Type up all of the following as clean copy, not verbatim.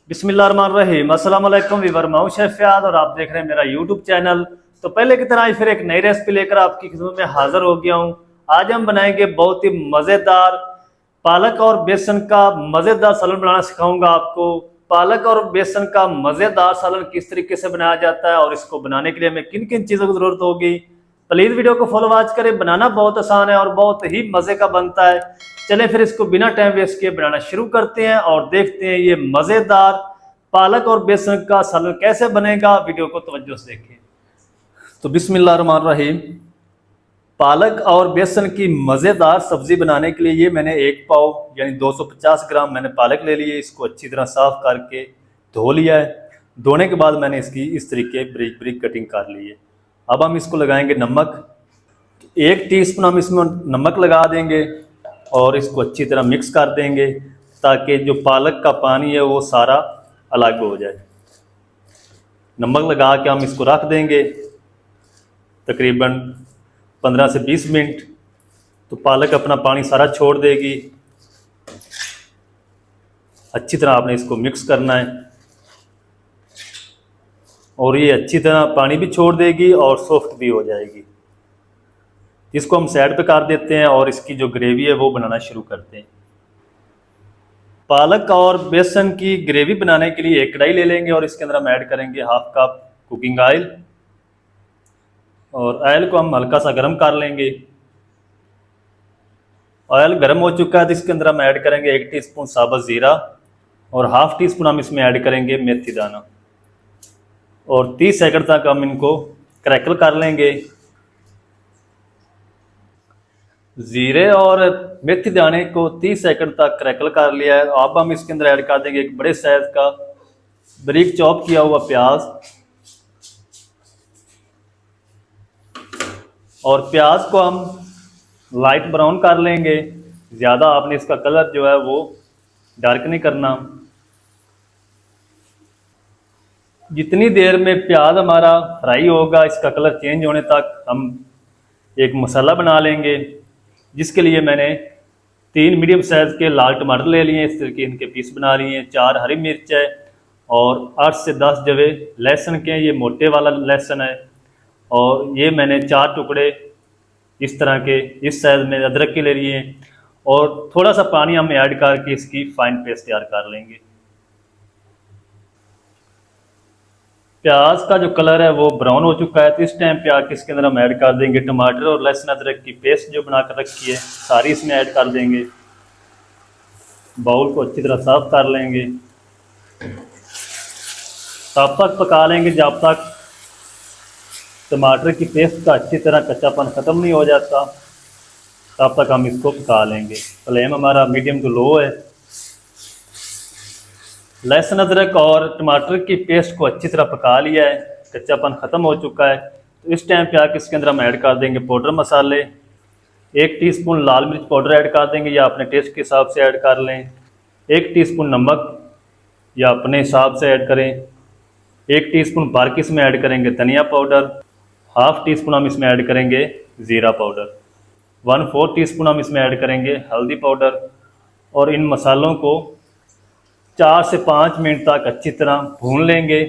बिस्मिल्लाहिर्रहमानिर्रहीम। अस्सलाम वालेकुम वीवर, मैं हूं शेफ फ़याद और आप देख रहे हैं मेरा यूट्यूब चैनल। तो पहले की तरह आज फिर एक नई रेसिपी लेकर आपकी खिदमत में हाजिर हो गया हूं। आज हम बनाएंगे बहुत ही मज़ेदार पालक और बेसन का मज़ेदार सालन बनाना सिखाऊंगा आपको। पालक और बेसन का मज़ेदार सालन किस तरीके से बनाया जाता है और इसको बनाने के लिए हमें किन किन चीज़ों की ज़रूरत होगी। प्लीज़ वीडियो को फॉलो वॉच करें। बनाना बहुत आसान है और बहुत ही मज़े का बनता है। चलें फिर इसको बिना टाइम वेस्ट किए बनाना शुरू करते हैं और देखते हैं ये मज़ेदार पालक और बेसन का सालन कैसे बनेगा। वीडियो को तवज्जो से देखें। तो बिस्मिल्लाहिर्रहमानिर्रहीम। पालक और बेसन की मज़ेदार सब्ज़ी बनाने के लिए ये मैंने एक पाव यानी 250 ग्राम मैंने पालक ले लिए। इसको अच्छी तरह साफ़ करके धो लिया है। धोने के बाद मैंने इसकी इस तरीके ब्रिक ब्रिक कटिंग कर ली है। अब हम इसको लगाएंगे नमक। 1 टीस्पून हम इसमें नमक लगा देंगे और इसको अच्छी तरह मिक्स कर देंगे ताकि जो पालक का पानी है वो सारा अलग हो जाए। नमक लगा के हम इसको रख देंगे तकरीबन 15 से 20 मिनट। तो पालक अपना पानी सारा छोड़ देगी। अच्छी तरह आपने इसको मिक्स करना है और ये अच्छी तरह पानी भी छोड़ देगी और सॉफ्ट भी हो जाएगी। इसको हम साइड पे कर देते हैं और इसकी जो ग्रेवी है वो बनाना शुरू करते हैं। पालक और बेसन की ग्रेवी बनाने के लिए एक कढ़ाई ले लेंगे और इसके अंदर हम ऐड करेंगे हाफ कप कुकिंग ऑयल। और ऑयल को हम हल्का सा गर्म कर लेंगे। ऑयल गर्म हो चुका है तो इसके अंदर हम ऐड करेंगे 1 टीस्पून साबुत ज़ीरा और हाफ टी स्पून हम इसमें ऐड करेंगे मेथी दाना। और 30 सेकंड तक हम इनको क्रैकल कर लेंगे। ज़ीरे और मेथी दाने को 30 सेकंड तक क्रैकल कर लिया है। अब हम इसके अंदर ऐड कर देंगे एक बड़े साइज का बारीक चॉप किया हुआ प्याज। और प्याज को हम लाइट ब्राउन कर लेंगे। ज़्यादा आपने इसका कलर जो है वो डार्क नहीं करना। जितनी देर में प्याज हमारा फ्राई होगा इसका कलर चेंज होने तक हम एक मसाला बना लेंगे, जिसके लिए मैंने 3 मीडियम साइज़ के लाल टमाटर ले लिए। इस तरीके इनके पीस बना लिए हैं। 4 हरी मिर्च है और 8 से 10 जवे लहसुन के, ये मोटे वाला लहसुन है। और ये मैंने 4 टुकड़े इस तरह के इस साइज़ में अदरक के ले लिए हैं। और थोड़ा सा पानी हम ऐड करके इसकी फाइन पेस्ट तैयार कर लेंगे। प्याज का जो कलर है वो ब्राउन हो चुका है तो इस टाइम पे आके इसके अंदर हम ऐड कर देंगे टमाटर और लहसुन अदरक की पेस्ट जो बना कर रखी है सारी इसमें ऐड कर देंगे। बाउल को अच्छी तरह साफ कर लेंगे। तब तक पका लेंगे जब तक टमाटर की पेस्ट का अच्छी तरह कच्चापन ख़त्म नहीं हो जाता। तब तक हम इसको पका लेंगे। फ्लेम हमारा मीडियम टू लो है। लहसुन अदरक और टमाटर की पेस्ट को अच्छी तरह पका लिया है, कच्चापन ख़त्म हो चुका है। तो इस टाइम पे आके इसके अंदर हम ऐड कर देंगे पाउडर मसाले। 1 टीस्पून लाल मिर्च पाउडर ऐड कर देंगे या अपने टेस्ट के हिसाब से ऐड कर लें। 1 टीस्पून नमक या अपने हिसाब से ऐड करें। 1 टीस्पून बारीक इसमें ऐड करेंगे धनिया पाउडर। हाफ टी स्पून हम इसमें ऐड करेंगे ज़ीरा पाउडर। 1/4 टीस्पून हम इसमें ऐड करेंगे हल्दी पाउडर। और इन मसालों को 4 से 5 मिनट तक अच्छी तरह भून लेंगे।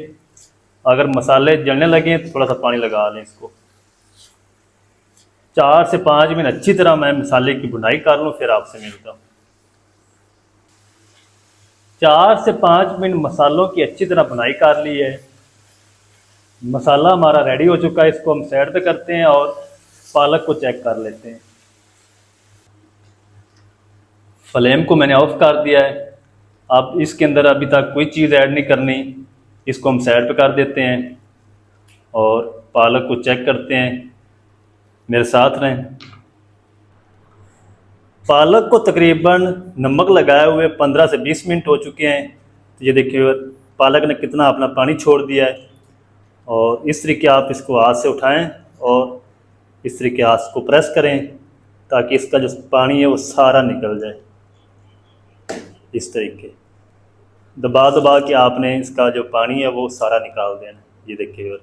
अगर मसाले जलने लगे तो थोड़ा सा पानी लगा लें इसको। 4 से 5 मिनट अच्छी तरह मैं मसाले की भुनाई कर लूँ, फिर आपसे मिलता हूँ। 4 से 5 मिनट मसालों की अच्छी तरह भुनाई कर ली है। मसाला हमारा रेडी हो चुका है। इसको हम साइड पे करते हैं और पालक को चेक कर लेते हैं। फ्लेम को मैंने ऑफ कर दिया है। अब इसके अंदर अभी तक कोई चीज़ ऐड नहीं करनी। इसको हम साइड पे कर देते हैं और पालक को चेक करते हैं। मेरे साथ रहें। पालक को तकरीबन नमक लगाए हुए 15 से 20 मिनट हो चुके हैं। तो ये देखिए पालक ने कितना अपना पानी छोड़ दिया है। और इस तरीके आप इसको हाथ से उठाएं और इस तरीके हाथ को प्रेस करें ताकि इसका जो पानी है वो सारा निकल जाए। इस तरीके दबा दबा के आपने इसका जो पानी है वो सारा निकाल देना। ये देखिए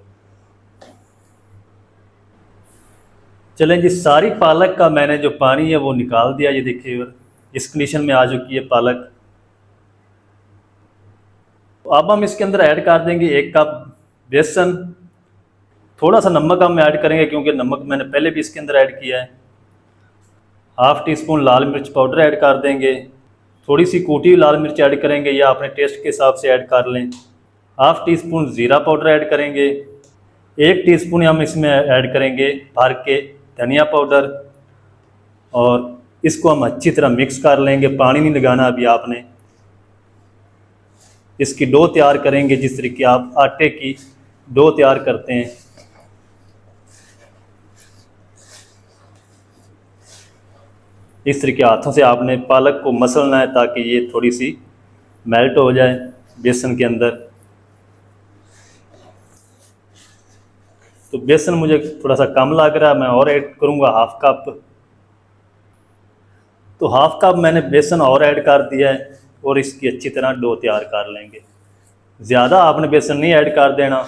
चलें जी, सारी पालक का मैंने जो पानी है वो निकाल दिया। ये देखिए इस कंडीशन में आ चुकी है पालक। अब हम इसके अंदर ऐड कर देंगे 1 कप बेसन। थोड़ा सा नमक हम ऐड करेंगे क्योंकि नमक मैंने पहले भी इसके अंदर ऐड किया है। हाफ टी स्पून लाल मिर्च पाउडर ऐड कर देंगे। थोड़ी सी कूटी हुई लाल मिर्च ऐड करेंगे या अपने टेस्ट के हिसाब से ऐड कर लें। हाफ टी स्पून ज़ीरा पाउडर ऐड करेंगे। 1 टीस्पून हम इसमें ऐड करेंगे भर के धनिया पाउडर, और इसको हम अच्छी तरह मिक्स कर लेंगे। पानी नहीं लगाना अभी आपने। इसकी डो तैयार करेंगे जिस तरीके आप आटे की डो तैयार करते हैं। इस तरीके हाथों से आपने पालक को मसलना है ताकि ये थोड़ी सी मेल्ट हो जाए बेसन के अंदर। तो बेसन मुझे थोड़ा सा कम लग रहा है, मैं और ऐड करूँगा हाफ कप। तो हाफ कप मैंने बेसन और ऐड कर दिया है और इसकी अच्छी तरह डो तैयार कर लेंगे। ज़्यादा आपने बेसन नहीं ऐड कर देना।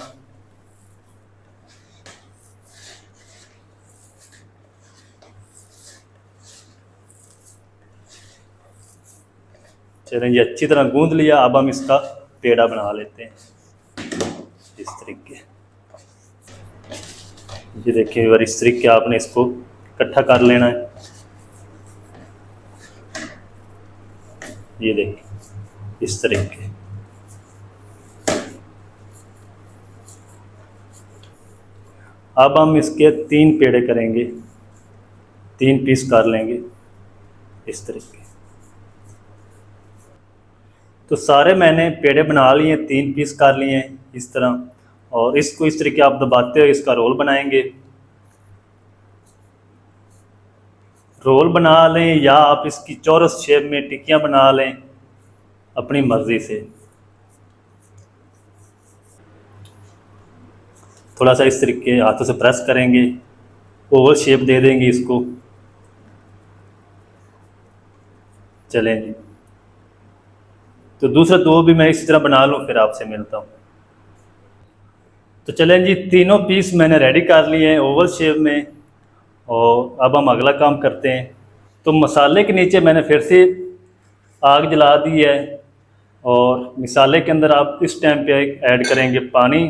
चलें, ये अच्छी तरह गूंद लिया। अब हम इसका पेड़ा बना लेते हैं इस तरीके। ये देखिए और इस तरीके आपने इसको इकट्ठा कर लेना है। ये देखिए इस तरीके। अब हम इसके 3 पेड़े करेंगे, 3 पीस कर लेंगे इस तरीके। तो सारे मैंने पेड़े बना लिए, 3 पीस कर लिए इस तरह। और इसको इस तरीके आप दबाते हुए इसका रोल बनाएंगे। रोल बना लें या आप इसकी चौरस शेप में टिक्कियाँ बना लें अपनी मर्ज़ी से। थोड़ा सा इस तरीके हाथों से प्रेस करेंगे, ओवल शेप दे देंगे इसको। चलें जी, तो दूसरा 2 भी मैं इसी तरह बना लूँ, फिर आपसे मिलता हूँ। तो चलें जी, तीनों पीस मैंने रेडी कर लिए हैं ओवल शेप में। और अब हम अगला काम करते हैं। तो मसाले के नीचे मैंने फिर से आग जला दी है और मसाले के अंदर आप इस टाइम पे ऐड करेंगे पानी,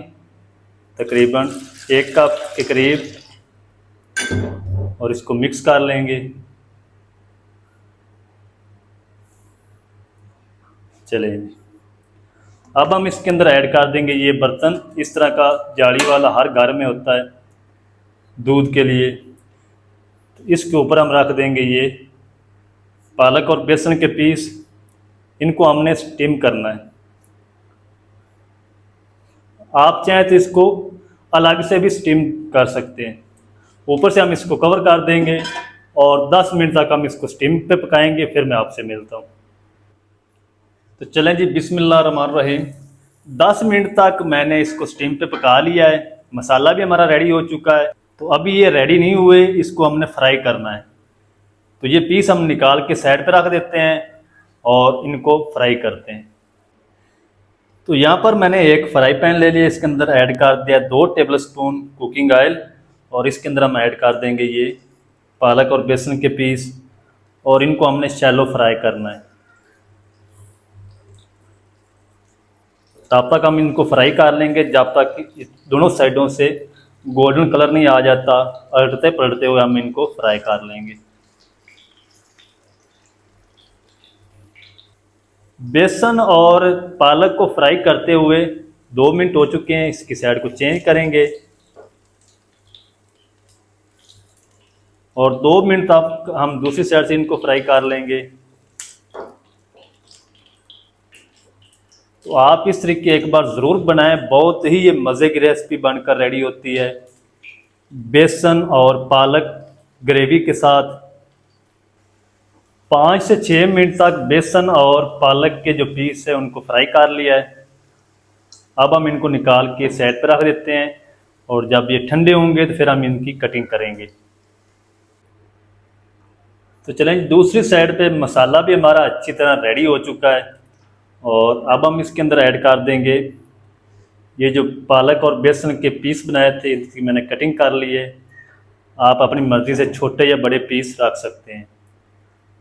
तकरीबन 1 कप के करीब, और इसको मिक्स कर लेंगे। चलें, अब हम इसके अंदर ऐड कर देंगे ये बर्तन। इस तरह का जाली वाला हर घर में होता है दूध के लिए। तो इसके ऊपर हम रख देंगे ये पालक और बेसन के पीस। इनको हमने स्टीम करना है। आप चाहें तो इसको अलग से भी स्टीम कर सकते हैं। ऊपर से हम इसको कवर कर देंगे और 10 मिनट तक हम इसको स्टीम पे पकाएंगे, फिर मैं आपसे मिलता हूँ। तो चलें जी, बिस्मिल्लाह रहमान रहीम। 10 मिनट तक मैंने इसको स्टीम पे पका लिया है। मसाला भी हमारा रेडी हो चुका है। तो अभी ये रेडी नहीं हुए, इसको हमने फ्राई करना है। तो ये पीस हम निकाल के साइड पे रख देते हैं और इनको फ्राई करते हैं। तो यहाँ पर मैंने एक फ्राई पैन ले लिया, इसके अंदर ऐड कर दिया 2 टेबलस्पून कुकिंग ऑयल, और इसके अंदर हम ऐड कर देंगे ये पालक और बेसन के पीस, और इनको हमने शैलो फ्राई करना है। तब तक हम इनको फ्राई कर लेंगे जब तक दोनों साइडों से गोल्डन कलर नहीं आ जाता। पलटते पलटते हुए हम इनको फ्राई कर लेंगे। बेसन और पालक को फ्राई करते हुए 2 मिनट हो चुके हैं। इसकी साइड को चेंज करेंगे और 2 मिनट तक हम दूसरी साइड से इनको फ्राई कर लेंगे। तो आप इस तरीके एक बार ज़रूर बनाएं, बहुत ही ये मज़े की रेसिपी बनकर रेडी होती है बेसन और पालक ग्रेवी के साथ। 5 से 6 मिनट तक बेसन और पालक के जो पीस है उनको फ्राई कर लिया है। अब हम इनको निकाल के साइड पर रख देते हैं और जब ये ठंडे होंगे तो फिर हम इनकी कटिंग करेंगे। तो चलें, दूसरी साइड पे मसाला भी हमारा अच्छी तरह रेडी हो चुका है और अब हम इसके अंदर ऐड कर देंगे ये जो पालक और बेसन के पीस बनाए थे, इसकी मैंने कटिंग कर ली है। आप अपनी मर्ज़ी से छोटे या बड़े पीस रख सकते हैं।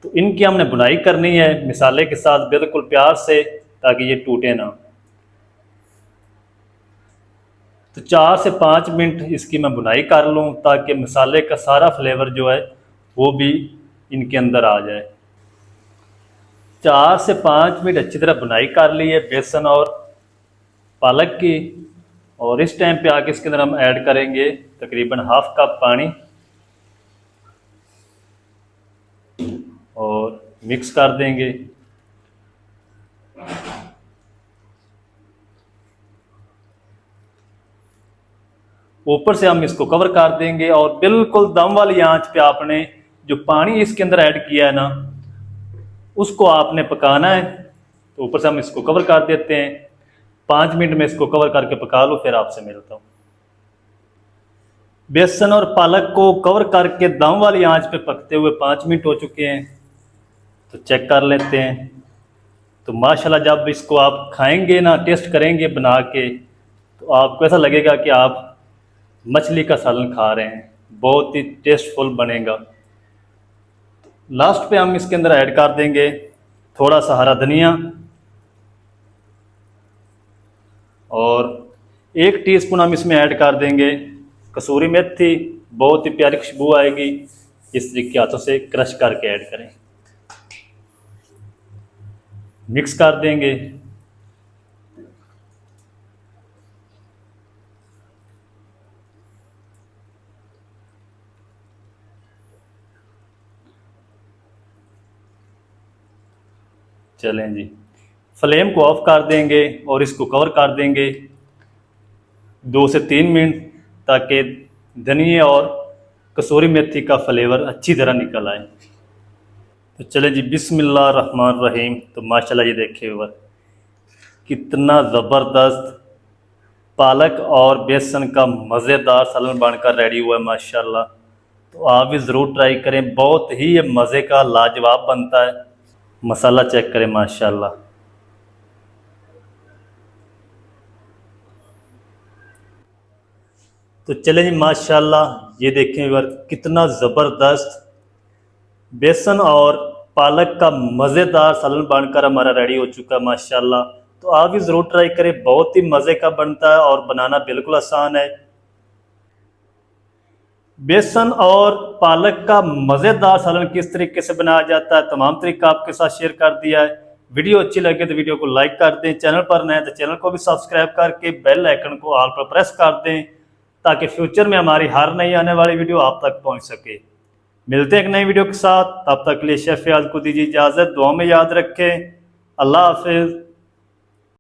तो इनकी हमने बुनाई करनी है मसाले के साथ बिल्कुल प्यार से, ताकि ये टूटे ना। तो 4 से 5 मिनट इसकी मैं भुनाई कर लूँ ताकि मसाले का सारा फ्लेवर जो है वो भी इनके अंदर आ जाए। 4 से 5 मिनट अच्छी तरह भुनाई कर ली है बेसन और पालक की। और इस टाइम पे आके इसके अंदर हम ऐड करेंगे तकरीबन हाफ कप पानी और मिक्स कर देंगे। ऊपर से हम इसको कवर कर देंगे और बिल्कुल दम वाली आंच पे आपने जो पानी इसके अंदर ऐड किया है ना उसको आपने पकाना है। तो ऊपर से हम इसको कवर कर देते हैं। 5 मिनट में इसको कवर करके पका लो, फिर आपसे मिलता हूँ। बेसन और पालक को कवर करके दम वाली आंच पे पकते हुए 5 मिनट हो चुके हैं। तो चेक कर लेते हैं। तो माशाल्लाह जब इसको आप खाएंगे ना, टेस्ट करेंगे बना के, तो आपको ऐसा लगेगा कि आप मछली का सालन खा रहे हैं। बहुत ही टेस्टफुल बनेगा। लास्ट पे हम इसके अंदर ऐड कर देंगे थोड़ा सा हरा धनिया और 1 टीस्पून हम इसमें ऐड कर देंगे कसूरी मेथी। बहुत ही प्यारी खुशबू आएगी। इस तरीके के हाथों से क्रश करके ऐड करें, मिक्स कर देंगे। चलें जी, फ्लेम को ऑफ कर देंगे और इसको कवर कर देंगे 2 से 3 मिनट ताकि धनिया और कसूरी मेथी का फ्लेवर अच्छी तरह निकल आए। तो चलें जी, बिस्मिल्लाह रहमान रहीम। तो माशाल्लाह ये देखिए व्यूअर कितना ज़बरदस्त पालक और बेसन का मज़ेदार सालन बनकर रेडी हुआ है माशाल्लाह। तो आप भी ज़रूर ट्राई करें, बहुत ही ये मज़े का लाजवाब बनता है। मसाला चेक करें माशाल्लाह। तो चलें जी, माशाल्लाह ये देखें व्यूअर कितना ज़बरदस्त बेसन और पालक का मज़ेदार सालन बनकर हमारा रेडी हो चुका है माशाल्लाह। तो आप भी ज़रूर ट्राई करें, बहुत ही मज़े का बनता है और बनाना बिल्कुल आसान है। बेसन और पालक का मज़ेदार सालन किस तरीके से बनाया जाता है तमाम तरीका आपके साथ शेयर कर दिया है। वीडियो अच्छी लगे तो वीडियो को लाइक कर दें, चैनल पर नए तो चैनल को भी सब्सक्राइब करके बेल आइकन को ऑल पर प्रेस कर दें ताकि फ्यूचर में हमारी हर नई आने वाली वीडियो आप तक पहुंच सके। मिलते हैं एक नई वीडियो के साथ, तब तक के लिए शेफ याद को दीजिए इजाज़त। दुआ में याद रखें। अल्लाह हाफिज़।